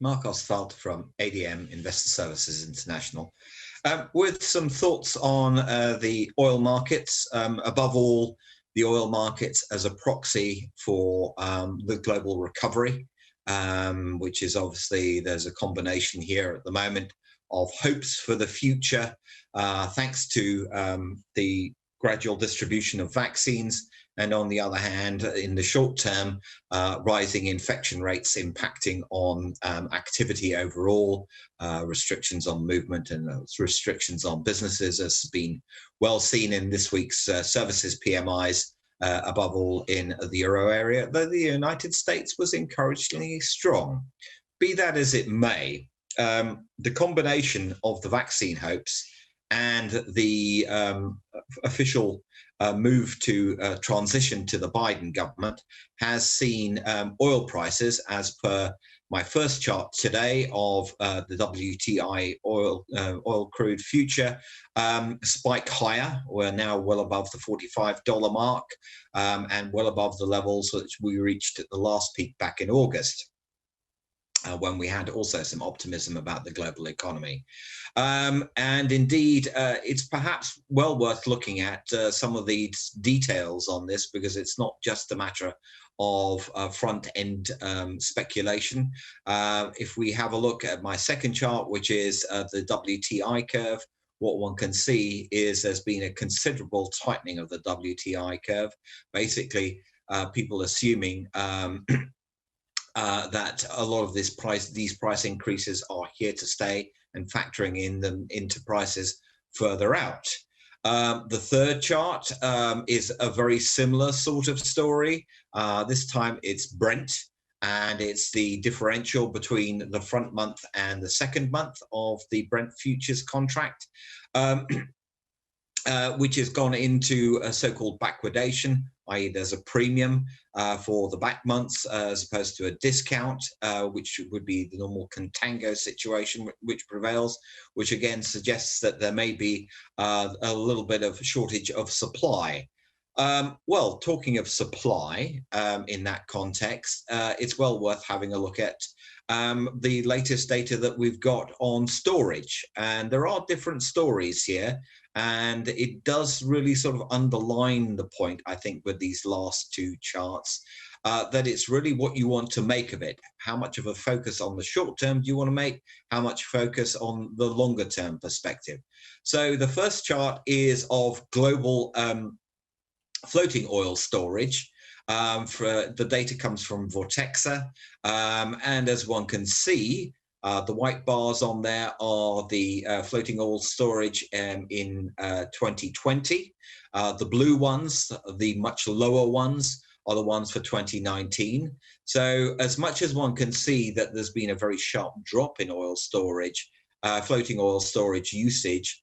Marc from ADM Investor Services International, with some thoughts on the oil markets, above all, the oil markets as a proxy for the global recovery, which is obviously there's a combination here at the moment of hopes for the future, thanks to the gradual distribution of vaccines, and on the other hand, in the short term, rising infection rates impacting on activity overall, restrictions on movement and restrictions on businesses, as has been well seen in this week's services PMIs, above all in the euro area, though the United States was encouragingly strong. Be that as it may, the combination of the vaccine hopes and the official move to transition to the Biden government has seen oil prices, as per my first chart today of the WTI oil crude future, spike higher. We're now well above the $45 mark, and well above the levels which we reached at the last peak back in August. When we had also some optimism about the global economy. And indeed, it's perhaps well worth looking at some of the details on this, because it's not just a matter of front-end speculation. If we have a look at my second chart, which is the WTI curve, what one can see is there's been a considerable tightening of the WTI curve. Basically, people assuming that a lot of these price increases are here to stay, and factoring in them into prices further out. The third chart is a very similar sort of story. This time it's Brent, and it's the differential between the front month and the second month of the Brent futures contract, which has gone into a so-called backwardation, i.e. there's a premium for the back months as opposed to a discount, which would be the normal contango situation which prevails, which again suggests that there may be a little bit of shortage of supply. Well, talking of supply in that context, it's well worth having a look at the latest data that we've got on storage. And there are different stories here, and it does really sort of underline the point, I think, with these last two charts, that it's really what you want to make of it. How much of a focus on the short term do you want to make? How much focus on the longer term perspective? So the first chart is of global floating oil storage. The data comes from Vortexa, and as one can see, the white bars on there are the floating oil storage in 2020. The blue ones, the much lower ones, are the ones for 2019. So as much as one can see that there's been a very sharp drop in oil storage, floating oil storage usage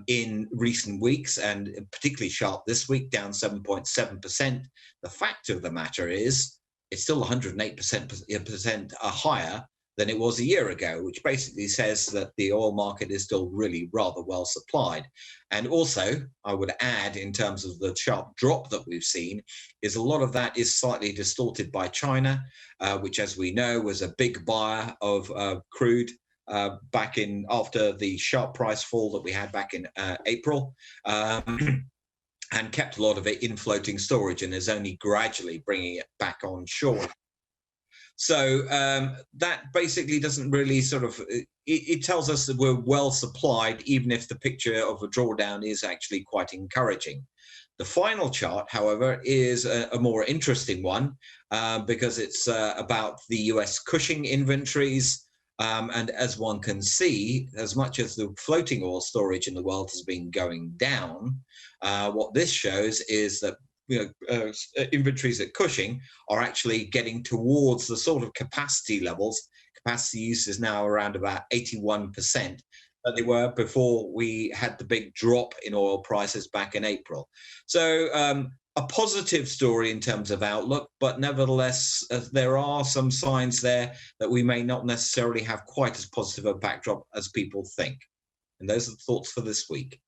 in recent weeks, and particularly sharp this week, down 7.7%. The fact of the matter is it's still 108% higher than it was a year ago, which basically says that the oil market is still really rather well supplied. And also, I would add, in terms of the sharp drop that we've seen, is a lot of that is slightly distorted by China, which, as we know, was a big buyer of crude back in after the sharp price fall that we had back in April, and kept a lot of it in floating storage, and is only gradually bringing it back on shore. So that basically doesn't really sort of, it tells us that we're well supplied, even if the picture of a drawdown is actually quite encouraging. The final chart, however, is a more interesting one, because it's about the US Cushing inventories. And as one can see, as much as the floating oil storage in the world has been going down, what this shows is that inventories at Cushing are actually getting towards the sort of capacity levels. Capacity use is now around about 81% that they were before we had the big drop in oil prices back in April. So a positive story in terms of outlook, but nevertheless, there are some signs there that we may not necessarily have quite as positive a backdrop as people think. And those are the thoughts for this week.